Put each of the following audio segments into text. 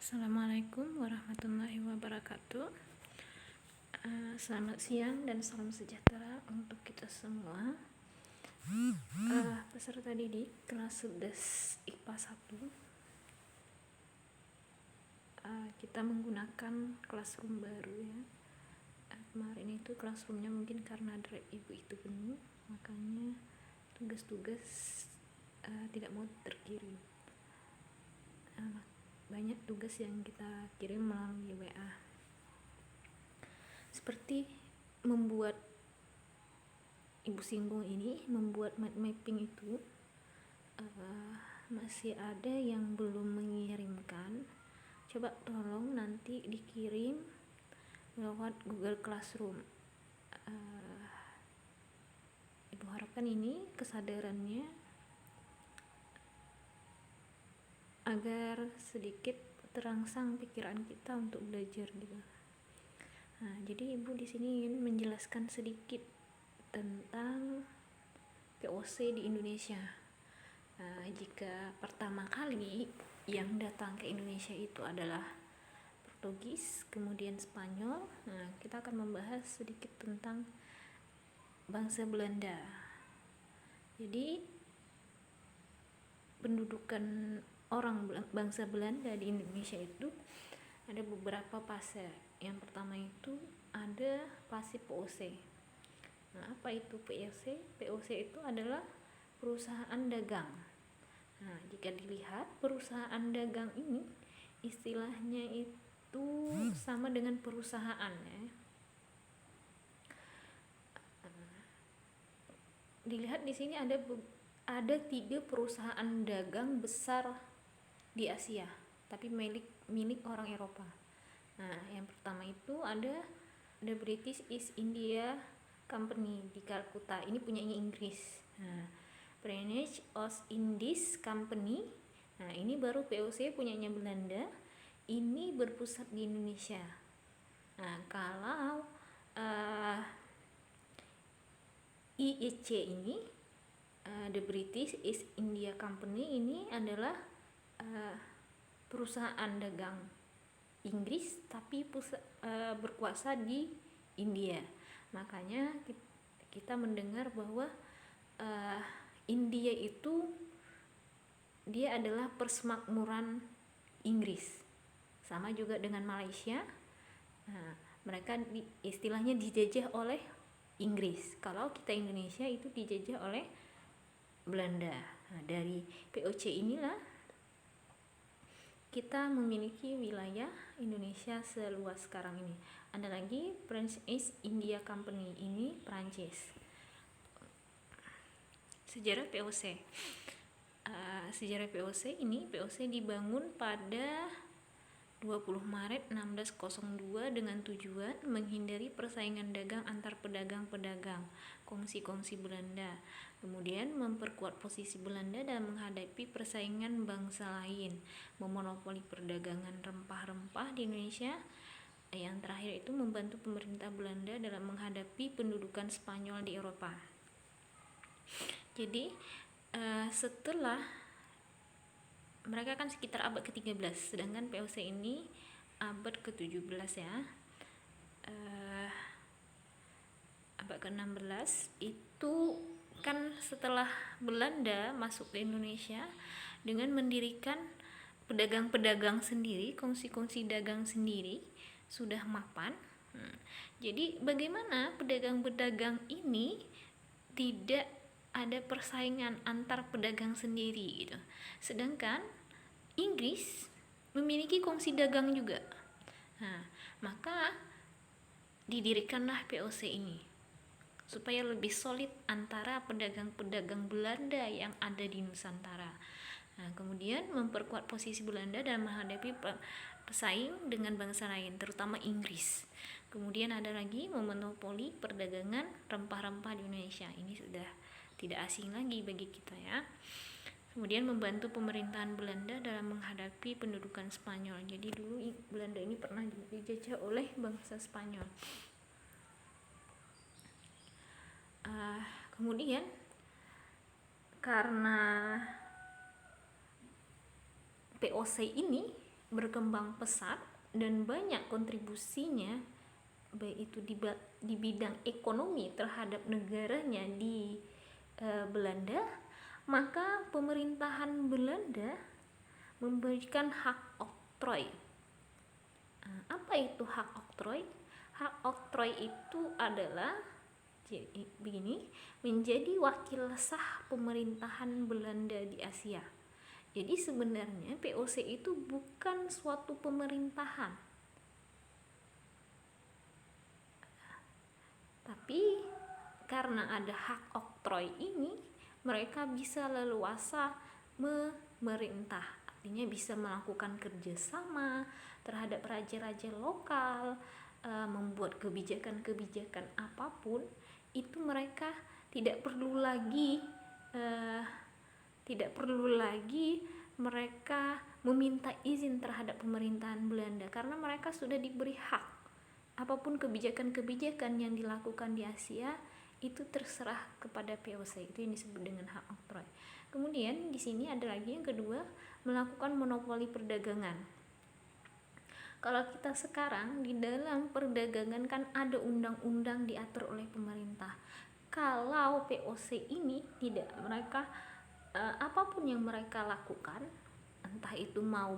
Assalamualaikum warahmatullahi wabarakatuh. Selamat siang dan salam sejahtera untuk kita semua. Peserta didik kelas 11 IPA 1. Kita menggunakan classroom baru ya. Kemarin itu classroomnya mungkin karena drive ibu itu penuh, makanya tugas-tugas tidak mau terkirim. Banyak tugas yang kita kirim melalui WA, seperti membuat ibu singgung ini, membuat mind mapping itu masih ada yang belum mengirimkan. Coba tolong nanti dikirim lewat Google Classroom. Ibu harapkan ini kesadarannya agar sedikit terangsang pikiran kita untuk belajar gitu. Jadi ibu di sini ingin menjelaskan sedikit tentang POC di Indonesia. Jika pertama kali yang datang ke Indonesia itu adalah Portugis, kemudian Spanyol, kita akan membahas sedikit tentang bangsa Belanda. Jadi pendudukan orang bangsa Belanda di Indonesia itu ada beberapa fase. Yang pertama itu ada fase POC. Apa itu POC? POC itu adalah perusahaan dagang. Jika dilihat perusahaan dagang ini istilahnya itu sama dengan perusahaan ya. Dilihat di sini ada 3 perusahaan dagang besar di Asia, tapi milik orang Eropa. Yang pertama itu ada The British East India Company di Calcutta, ini punyanya Inggris. British East Indies Company, ini baru POC punyanya Belanda, ini berpusat di Indonesia. Kalau IEC ini, The British East India Company, ini adalah perusahaan dagang Inggris tapi berkuasa di India. Makanya kita mendengar bahwa India itu dia adalah persemakmuran Inggris, sama juga dengan Malaysia. Mereka istilahnya dijajah oleh Inggris. Kalau kita Indonesia itu dijajah oleh Belanda. Dari POC inilah kita memiliki wilayah Indonesia seluas sekarang ini. Ada lagi French East India Company, ini Prancis. Sejarah POC. Sejarah POC ini, POC dibangun pada 20 Maret 1602 dengan tujuan menghindari persaingan dagang antar pedagang-pedagang, kongsi-kongsi Belanda. Kemudian memperkuat posisi Belanda dalam menghadapi persaingan bangsa lain, memonopoli perdagangan rempah-rempah di Indonesia. Yang terakhir itu membantu pemerintah Belanda dalam menghadapi pendudukan Spanyol di Eropa. Jadi setelah mereka kan sekitar abad ke-13, sedangkan POC ini abad ke-17 ya. Abad ke-16 itu kan setelah Belanda masuk ke Indonesia dengan mendirikan pedagang-pedagang sendiri, kongsi-kongsi dagang sendiri, sudah mapan. Jadi bagaimana pedagang-pedagang ini tidak ada persaingan antar pedagang sendiri gitu. Sedangkan Inggris memiliki kongsi dagang juga. Maka didirikanlah POC ini supaya lebih solid antara pedagang-pedagang Belanda yang ada di Nusantara. Kemudian memperkuat posisi Belanda dalam menghadapi pesaing dengan bangsa lain, terutama Inggris. Kemudian ada lagi memonopoli perdagangan rempah-rempah di Indonesia. Ini sudah tidak asing lagi bagi kita ya. Kemudian membantu pemerintahan Belanda dalam menghadapi pendudukan Spanyol. Jadi dulu Belanda ini pernah dijajah oleh bangsa Spanyol. Kemudian karena POC ini berkembang pesat dan banyak kontribusinya, baik itu di bidang ekonomi terhadap negaranya di Belanda, maka pemerintahan Belanda memberikan hak oktroy. Apa itu hak oktroy? Hak oktroy itu adalah begini, menjadi wakil sah pemerintahan Belanda di Asia. Jadi sebenarnya POC itu bukan suatu pemerintahan, tapi karena ada hak oktroy ini, mereka bisa leluasa memerintah, artinya bisa melakukan kerjasama terhadap raja-raja lokal, membuat kebijakan-kebijakan apapun. Itu mereka tidak perlu lagi mereka meminta izin terhadap pemerintahan Belanda, karena mereka sudah diberi hak. Apapun kebijakan-kebijakan yang dilakukan di Asia itu terserah kepada POC. Itu yang disebut dengan hak oktroy. Kemudian di sini ada lagi yang kedua, melakukan monopoli perdagangan. Kalau kita sekarang di dalam perdagangan kan ada undang-undang diatur oleh pemerintah. Kalau POC ini tidak, mereka apapun yang mereka lakukan, entah itu mau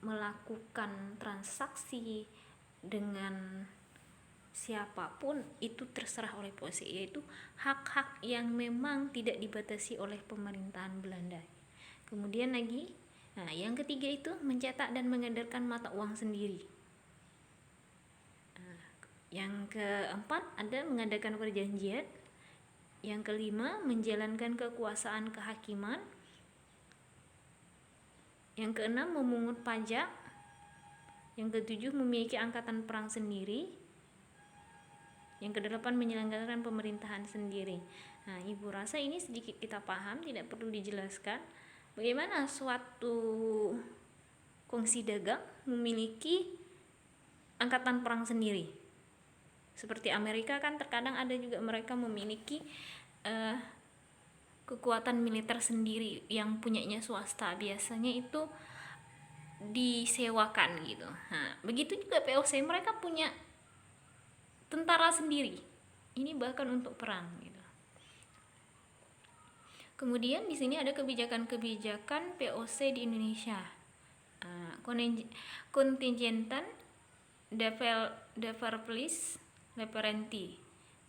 melakukan transaksi dengan siapapun, itu terserah oleh POC, yaitu hak-hak yang memang tidak dibatasi oleh pemerintahan Belanda. Kemudian lagi, yang ketiga itu mencetak dan mengedarkan mata uang sendiri. Yang keempat ada mengadakan perjanjian. Yang kelima menjalankan kekuasaan kehakiman. Yang keenam memungut pajak. Yang ketujuh memiliki angkatan perang sendiri. Yang kedelapan menyelenggarakan pemerintahan sendiri. Ibu rasa ini sedikit kita paham, tidak perlu dijelaskan bagaimana suatu kongsi dagang memiliki angkatan perang sendiri. Seperti Amerika kan terkadang ada juga mereka memiliki kekuatan militer sendiri yang punyanya swasta, biasanya itu disewakan gitu. Begitu juga POC, mereka punya tentara sendiri. Ini bahkan untuk perang gitu. Kemudian di sini ada kebijakan-kebijakan POC di Indonesia. Contingentan Developers Leperenti,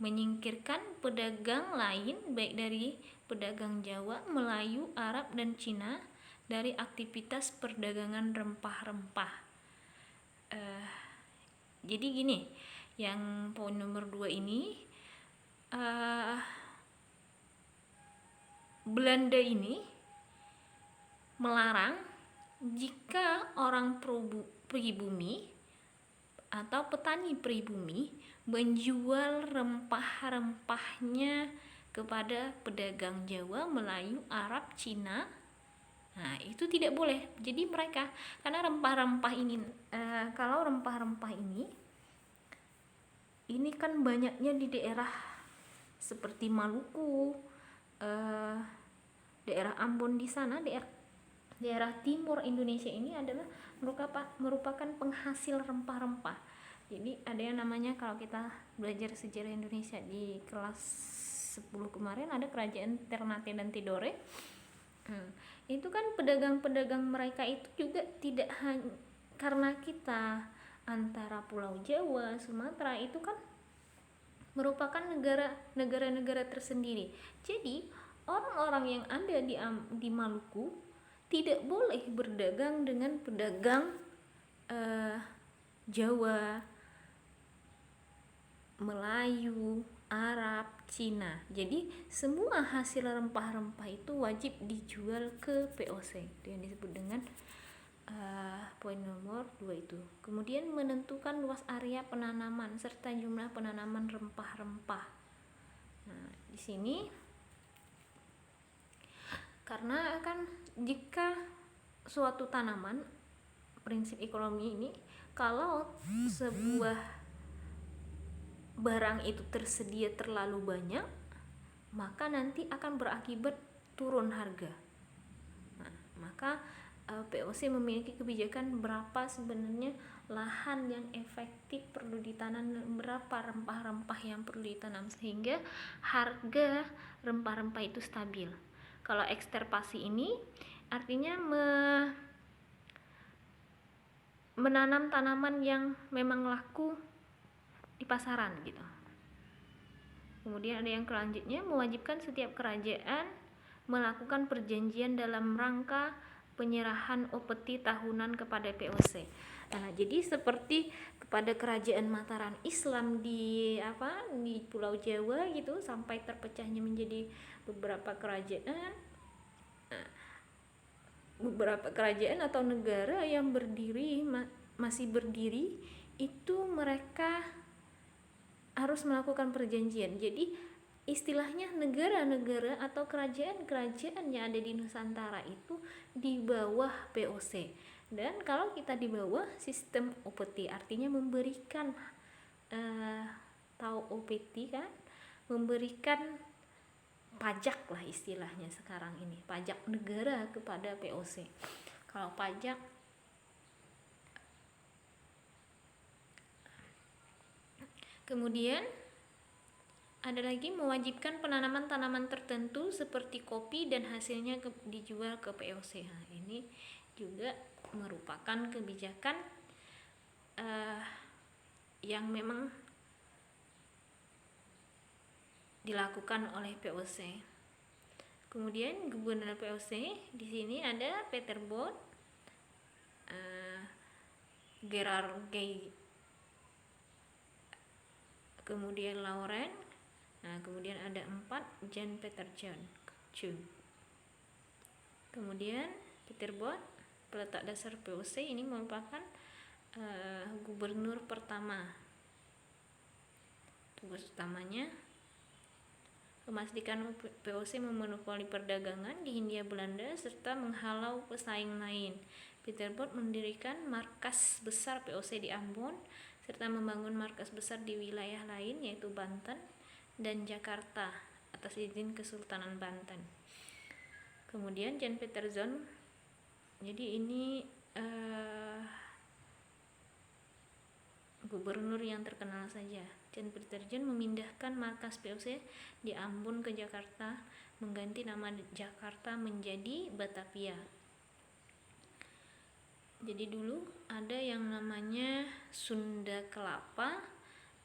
menyingkirkan pedagang lain baik dari pedagang Jawa, Melayu, Arab, dan Cina dari aktivitas perdagangan rempah-rempah. Jadi gini, yang poin nomor 2 ini, Belanda ini melarang jika orang pribumi atau petani pribumi menjual rempah-rempahnya kepada pedagang Jawa, Melayu, Arab, Cina. Itu tidak boleh. Jadi mereka, karena rempah-rempah ini, kalau rempah-rempah ini kan banyaknya di daerah seperti Maluku, daerah Ambon di sana, daerah timur Indonesia ini adalah merupakan penghasil rempah-rempah. Jadi ada yang namanya, kalau kita belajar sejarah Indonesia di kelas 10 kemarin, ada kerajaan Ternate dan Tidore. Itu kan pedagang-pedagang mereka itu juga tidak hanya karena kita antara Pulau Jawa, Sumatera itu kan merupakan negara-negara tersendiri. Jadi orang-orang yang ada di Maluku tidak boleh berdagang dengan pedagang Jawa, Melayu, Arab, Cina. Jadi semua hasil rempah-rempah itu wajib dijual ke POC. Itu yang disebut dengan poin nomor 2 itu. Kemudian menentukan luas area penanaman serta jumlah penanaman rempah-rempah. Di sini karena kan jika suatu tanaman, prinsip ekonomi ini, kalau sebuah barang itu tersedia terlalu banyak, maka nanti akan berakibat turun harga. Maka POC memiliki kebijakan berapa sebenarnya lahan yang efektif perlu ditanam, berapa rempah-rempah yang perlu ditanam, sehingga harga rempah-rempah itu stabil. Kalau eksterpasi ini artinya menanam tanaman yang memang laku di pasaran gitu. Kemudian ada yang selanjutnya, mewajibkan setiap kerajaan melakukan perjanjian dalam rangka penyerahan upeti tahunan kepada POC. Nah, jadi seperti kepada kerajaan Mataram Islam di Pulau Jawa gitu, sampai terpecahnya menjadi beberapa kerajaan. Beberapa kerajaan atau negara yang masih berdiri itu mereka harus melakukan perjanjian. Jadi istilahnya negara-negara atau kerajaan-kerajaan yang ada di Nusantara itu di bawah POC. Dan kalau kita di bawah sistem upeti, artinya memberikan tahu upeti kan, memberikan pajak lah istilahnya sekarang ini, pajak negara kepada POC. Kalau pajak kemudian ada lagi, mewajibkan penanaman tanaman tertentu seperti kopi dan hasilnya dijual ke POC. Nah, ini juga merupakan kebijakan yang memang dilakukan oleh POC. Kemudian gubernur POC di sini ada Peter Both, Gerard Gay, kemudian Lauren. Nah, kemudian ada 4 Jan Peter John Chung. Kemudian Peter Both, peletak dasar POC, ini merupakan gubernur pertama. Tugas utamanya memastikan POC memonopoli perdagangan di Hindia Belanda serta menghalau pesaing lain. Peter Both mendirikan markas besar POC di Ambon serta membangun markas besar di wilayah lain yaitu Banten dan Jakarta atas izin Kesultanan Banten. Kemudian Jan Peter John, jadi ini gubernur yang terkenal saja. Jan Peter John memindahkan markas POC di Ambon ke Jakarta, mengganti nama Jakarta menjadi Batavia. Jadi dulu ada yang namanya Sunda Kelapa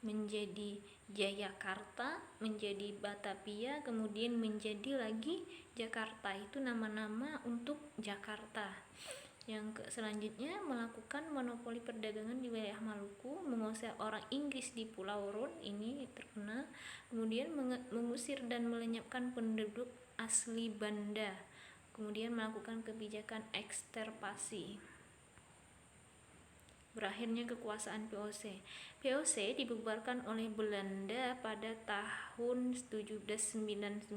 menjadi Jayakarta, menjadi Batavia, kemudian menjadi lagi Jakarta. Itu nama-nama untuk Jakarta. Yang selanjutnya melakukan monopoli perdagangan di wilayah Maluku, menguasai orang Inggris di Pulau Rune, ini terkenal. Kemudian mengusir dan melenyapkan penduduk asli Banda. Kemudian melakukan kebijakan eksterpasi. Berakhirnya kekuasaan POC. POC dibubarkan oleh Belanda pada tahun 1799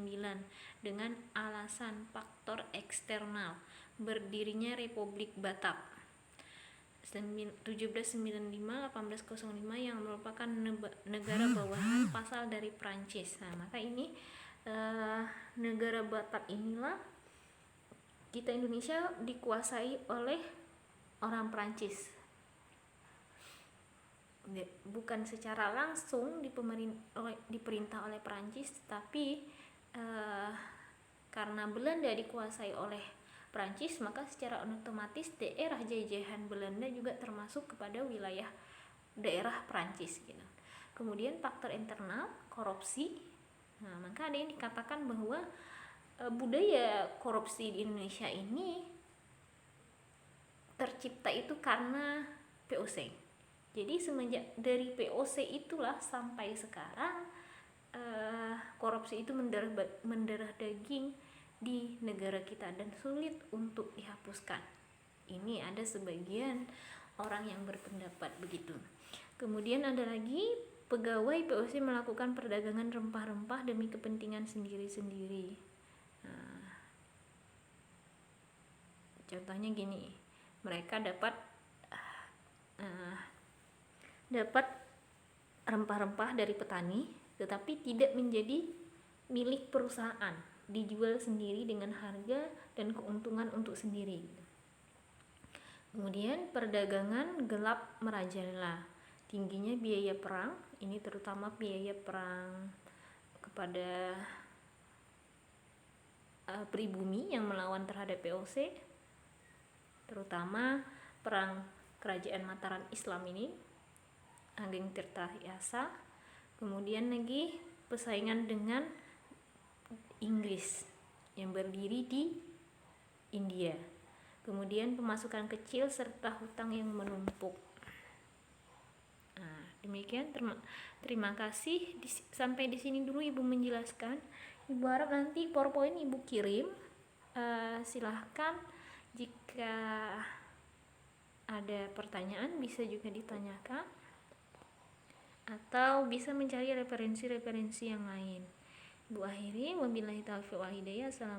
dengan alasan faktor eksternal, berdirinya Republik Batak 1795-1805 yang merupakan negara bawahan pasal dari Prancis. Nah, maka ini negara Batak inilah kita Indonesia dikuasai oleh orang Prancis. Bukan secara langsung diperintah oleh Prancis, tapi karena Belanda dikuasai oleh Prancis, maka secara otomatis daerah jajahan Belanda juga termasuk kepada wilayah daerah Prancis gitu. Kemudian faktor internal, korupsi. Nah, maka ada yang dikatakan bahwa budaya korupsi di Indonesia ini tercipta itu karena POC. Jadi semenjak dari POC itulah sampai sekarang korupsi itu mendarah daging di negara kita dan sulit untuk dihapuskan. Ini ada sebagian orang yang berpendapat begitu. Kemudian ada lagi, pegawai POC melakukan perdagangan rempah-rempah demi kepentingan sendiri-sendiri. Nah, contohnya gini, mereka dapat rempah-rempah dari petani, tetapi tidak menjadi milik perusahaan, dijual sendiri dengan harga dan keuntungan untuk sendiri. Kemudian perdagangan gelap merajalela, tingginya biaya perang, ini terutama biaya perang kepada pribumi yang melawan terhadap VOC, terutama perang kerajaan Mataram Islam ini, Ageng Tirtayasa. Kemudian lagi persaingan dengan Inggris yang berdiri di India. Kemudian pemasukan kecil serta hutang yang menumpuk. Nah, demikian terima kasih. Sampai di sini dulu Ibu menjelaskan. Ibu harap nanti PowerPoint Ibu kirim. Silahkan jika ada pertanyaan bisa juga ditanyakan atau bisa mencari referensi-referensi yang lain. Ibu akhiri, wabillahi taufiq wal hidayah. Assalamualaikum.